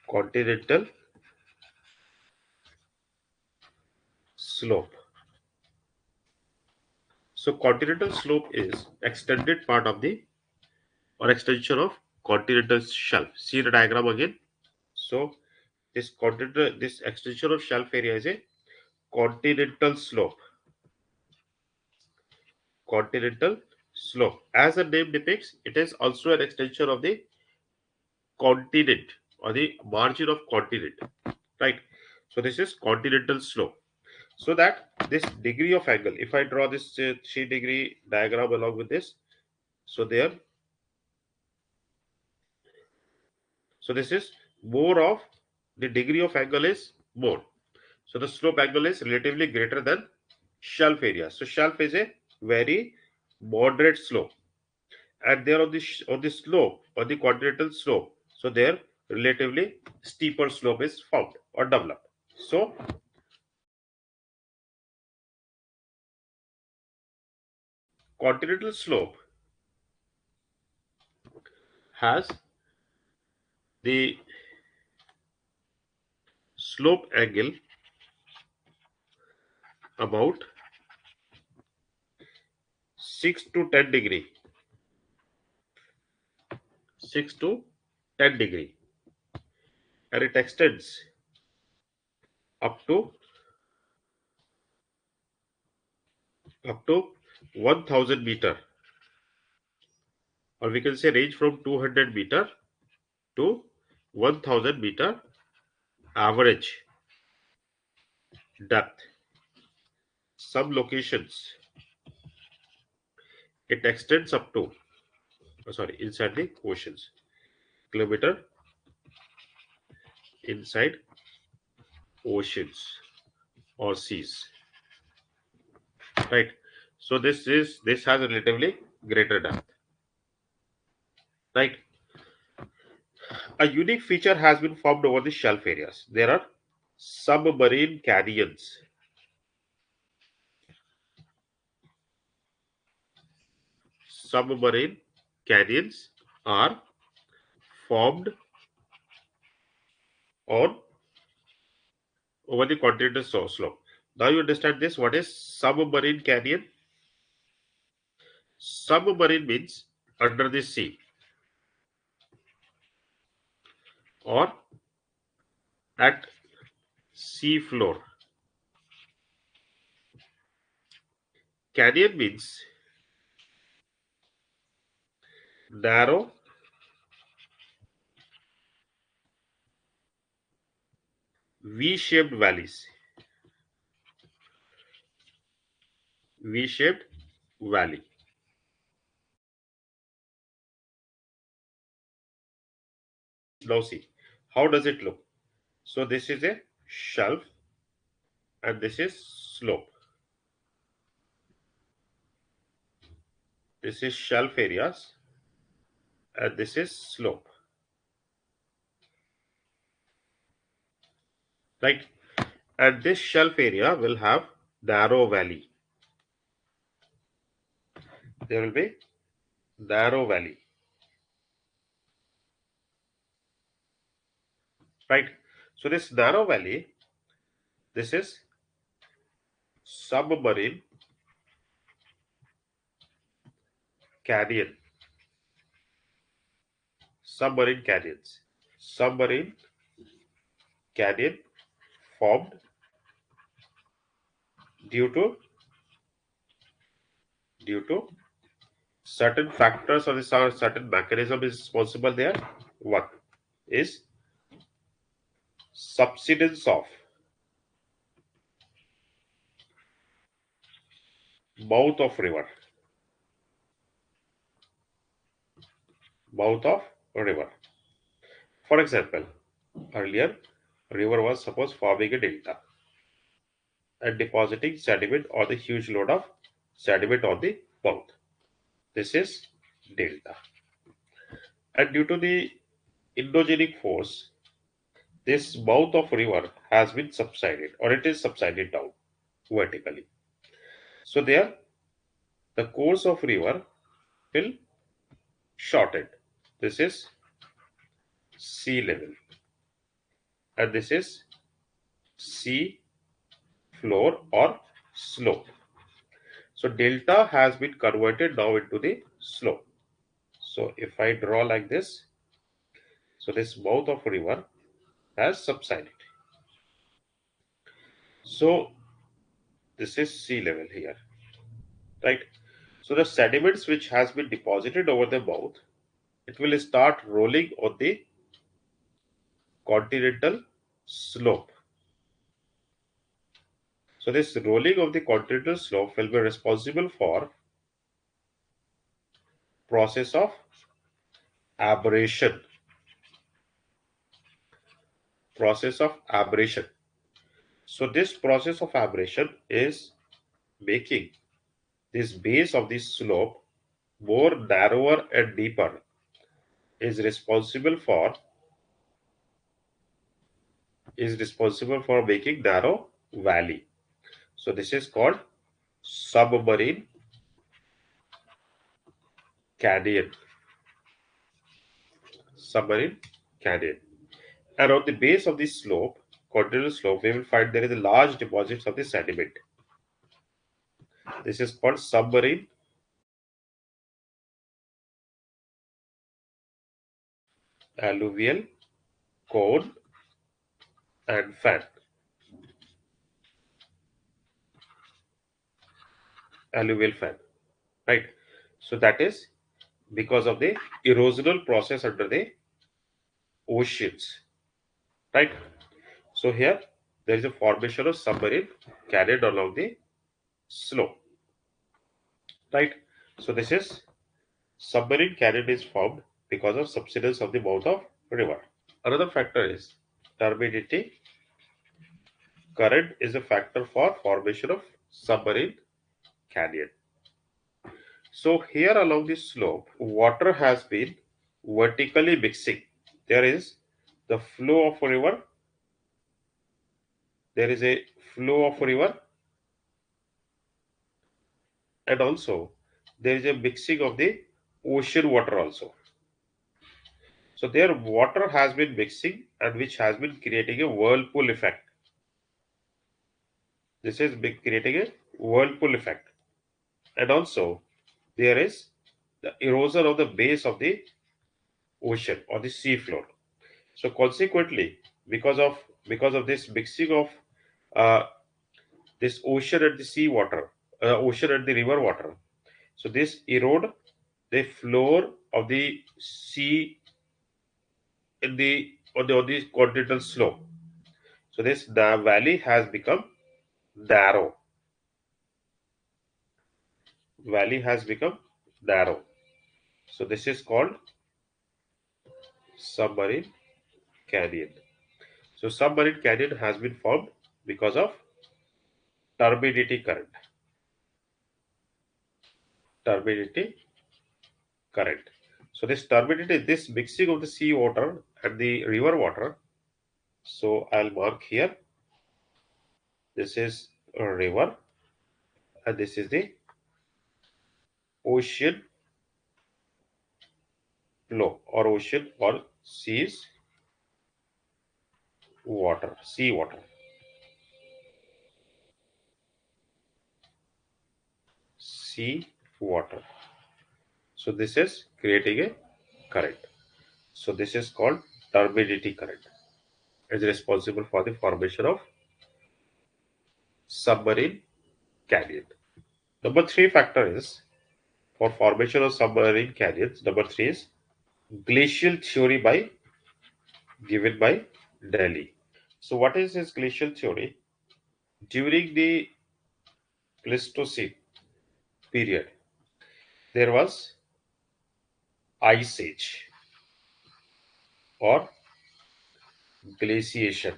continental slope. So continental slope is extended part of the or extension of continental shelf. See the diagram again. So this extension of shelf area is a continental slope. Continental slope. As the name depicts, it is also an extension of the continent or the margin of continent. Right. So this is continental slope. So that this degree of angle, if I draw this 3-degree diagram along with this, so there, so this is more of the degree of angle is more. So the slope angle is relatively greater than shelf area. So shelf is a very moderate slope, and there on the slope on the continental slope, so there relatively steeper slope is found or developed. So continental slope has the slope angle about 6 to 10 degree, 6 to 10 degree, and it extends up to 1000 meter, or we can say range from 200 meter to 1000 meter average depth. Some locations it extends up to inside the oceans, kilometer inside oceans or seas, right? So this has a relatively greater depth, right? A unique feature has been formed over the shelf areas. There are submarine canyons. Submarine canyons are formed on over the continental slope. Now you understand this. What is submarine canyon? Submarine means under the sea or at seafloor. Canyon means narrow, V-shaped valleys. V-shaped valley. Now see, how does it look? So this is a shelf and this is slope. This is shelf areas and this is slope. Right? And this shelf area will have narrow valley. There will be narrow valley. Right? So this narrow valley, this is submarine canyon. Submarine canyons. Submarine canyon formed due to certain factors or certain mechanism is responsible there. One is subsidence of mouth of river. Mouth of river. For example, earlier river was suppose forming a delta and depositing sediment or the huge load of sediment on the mouth. This is delta. And due to the endogenic force, this mouth of river has been subsided or it is subsided down vertically. So there the course of river will shorten. This is sea level. and this is sea floor or slope. So delta has been converted now into the slope. So if I draw like this, so this mouth of river has subsided. So this is sea level here, right? So the sediments which has been deposited over the mouth, it will start rolling on the continental slope. So this rolling of the continental slope will be responsible for process of aberration. Process of aberration. So this process of aberration is making this base of this slope more narrower and deeper, is responsible for making narrow valley. So this is called submarine canyon. Submarine canyon. And on the base of this slope, continental slope, we will find there is a large deposits of the sediment. This is called submarine alluvial cone and fan. Alluvial fan, right? So that is because of the erosional process under the oceans, right? So here there is a formation of submarine canyon along the slope, right? So this is submarine canyon is formed because of subsidence of the mouth of river. Another factor is turbidity. Current is a factor for formation of submarine canyon. So here along this slope, water has been vertically mixing. There is the flow of a river. There is a flow of a river, and also there is a mixing of the ocean water also. So there water has been mixing and which has been creating a whirlpool effect. This is creating a whirlpool effect. And also there is the erosion of the base of the ocean or the sea floor. So consequently, because of this mixing of uh, this ocean and the sea water, ocean and the river water, so this erode the floor of the sea in the on the continental slope. So this the valley has become narrow. Valley has become narrow. So this is called submarine canyon. So submarine canyon has been formed because of turbidity current. Turbidity current. So this turbidity, this mixing of the sea water and the river water. So I'll mark here. This is a river and this is the ocean flow or ocean or seas water, sea water, sea water. So this is creating a current. So this is called turbidity current. It is responsible for the formation of submarine canyon. Number three factor is for formation of submarine canyons. Number three is glacial theory by given by Delhi. So what is this glacial theory? During the Pleistocene period, there was ice age or glaciation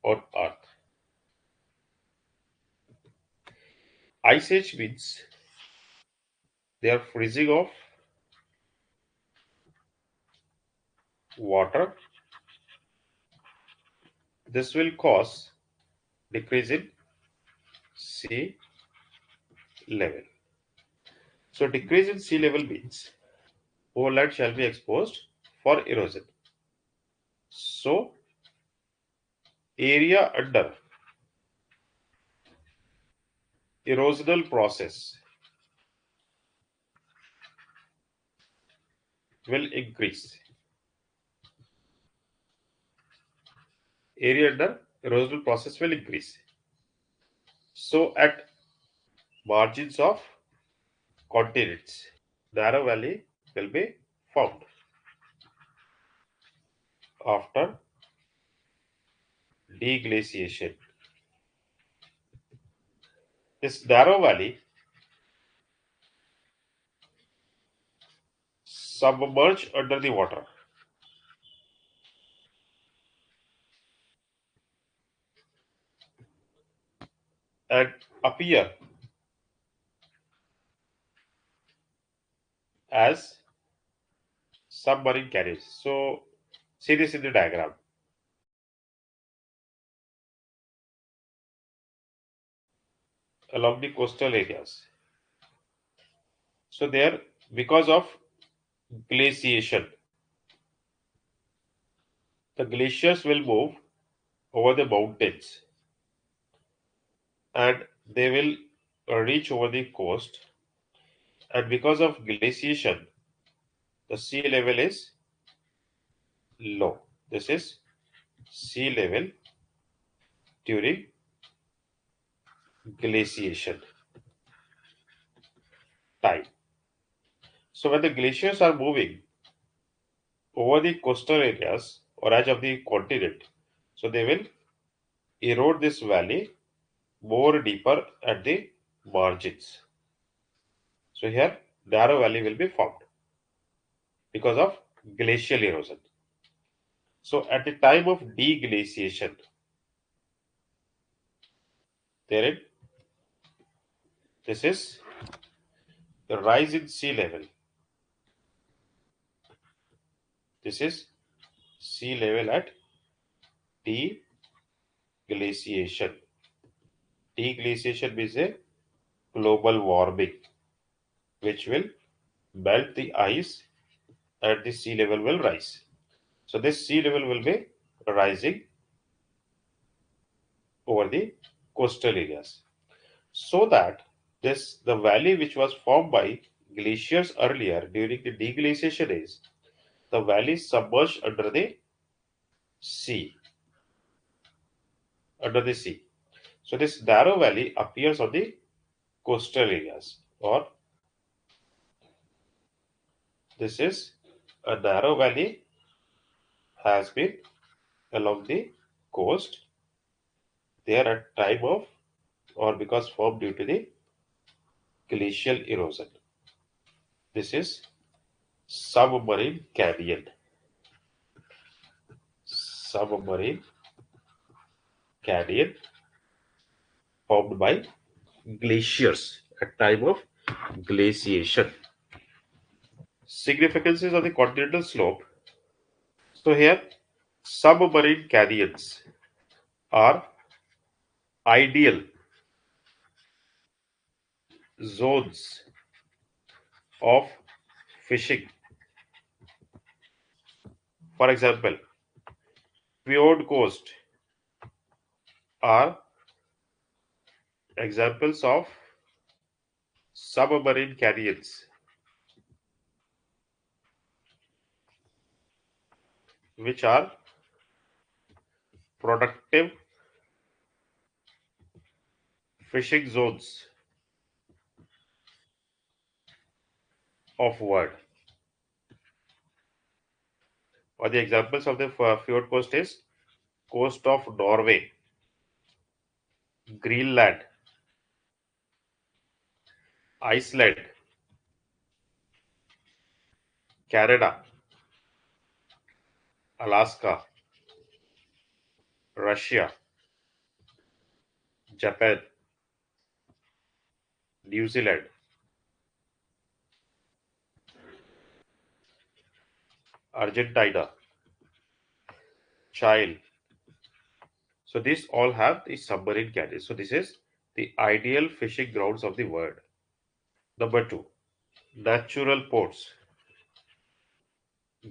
on Earth. Ice age means they are freezing of water. This will cause decrease in sea level. So decrease in sea level means whole land shall be exposed for erosion. So area under erosional process will increase. Area under erosional process will increase. So at margins of continents, narrow valley will be formed. After deglaciation, this narrow valley submerge under the water and appear as submarine carriers. So see this in the diagram. Along the coastal areas. So there, because of glaciation, the glaciers will move over the mountains and they will reach over the coast. And because of glaciation, the sea level is low. This is sea level during glaciation time. So when the glaciers are moving over the coastal areas or edge of the continent, so they will erode this valley more deeper at the margins. So here narrow valley will be formed because of glacial erosion. So at the time of deglaciation, therein this is the rise in sea level. This is sea level at deglaciation. Deglaciation means a global warming, which will melt the ice and the sea level will rise. So this sea level will be rising over the coastal areas. So that the valley which was formed by glaciers earlier during the deglaciation age, the valley submerged sea, under the sea. So this narrow valley appears on the coastal areas, or this is a narrow valley has been along the coast there at time of or because formed due to the glacial erosion. This is submarine canyon. Submarine canyon formed by glaciers at time of glaciation. Significances of the continental slope. So here submarine canyons are ideal zones of fishing. For example, fjord coast are examples of submarine canyons which are productive fishing zones of world. Or the examples of the fjord coast is coast of Norway, Greenland, Iceland, Canada, Alaska, Russia, Japan, New Zealand, Argentina, Chile. So these all have the submarine canyons. So this is the ideal fishing grounds of the world. Number two, natural ports.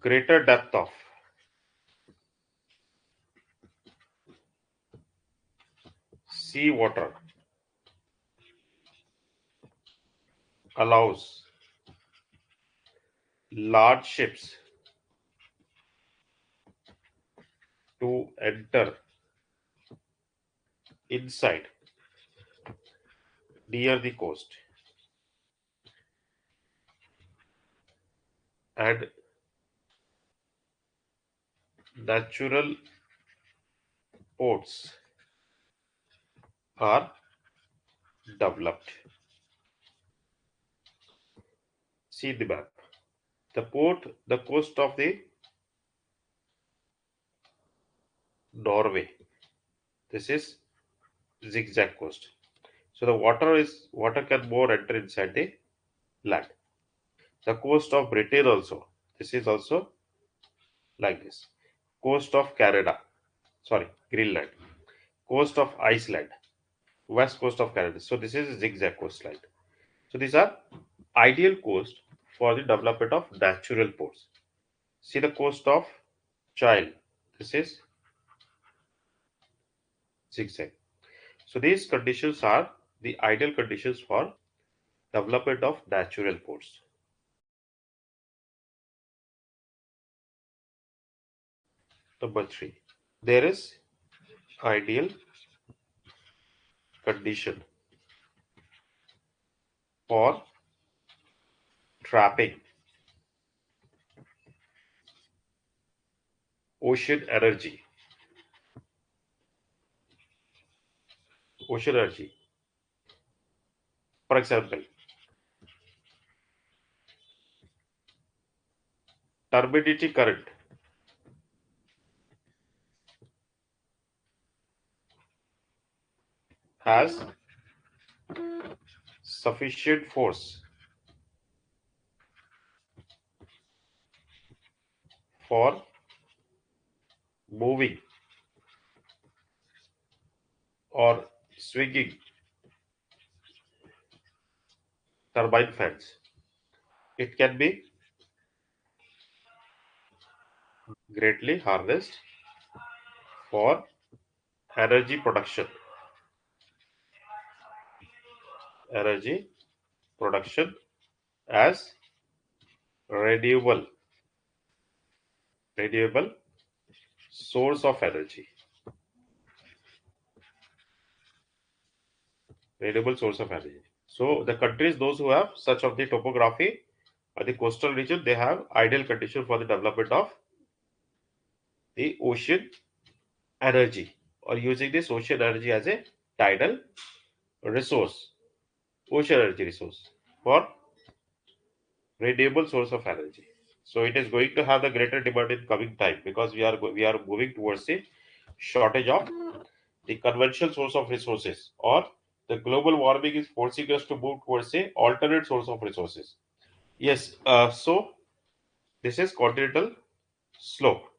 Greater depth of sea water allows large ships to enter inside near the coast and natural ports are developed. See the map. The coast of the Norway. This is zigzag coast. So the water can more enter inside the land. The coast of Britain also. This is also like this. Coast of Canada. Sorry, Greenland. Coast of Iceland. West coast of Canada. So this is zigzag coastline. So these are ideal coast for the development of natural ports. See the coast of Chile. This is zigzag. So these conditions are the ideal conditions for development of natural ports. Number 3. There is ideal condition for trapping ocean energy. Ocean energy. For example, turbidity current has sufficient force for moving or swinging turbine fans. It can be greatly harnessed for energy production. Energy production as renewable source of energy. Renewable source of energy. So the countries, those who have such of the topography or the coastal region, they have ideal condition for the development of the ocean energy or using this ocean energy as a tidal resource, ocean energy resource for renewable source of energy. So it is going to have the greater demand in coming time because we are moving towards a shortage of the conventional source of resources, or the global warming is forcing us to move towards a alternate source of resources. Yes, so this is continental slope.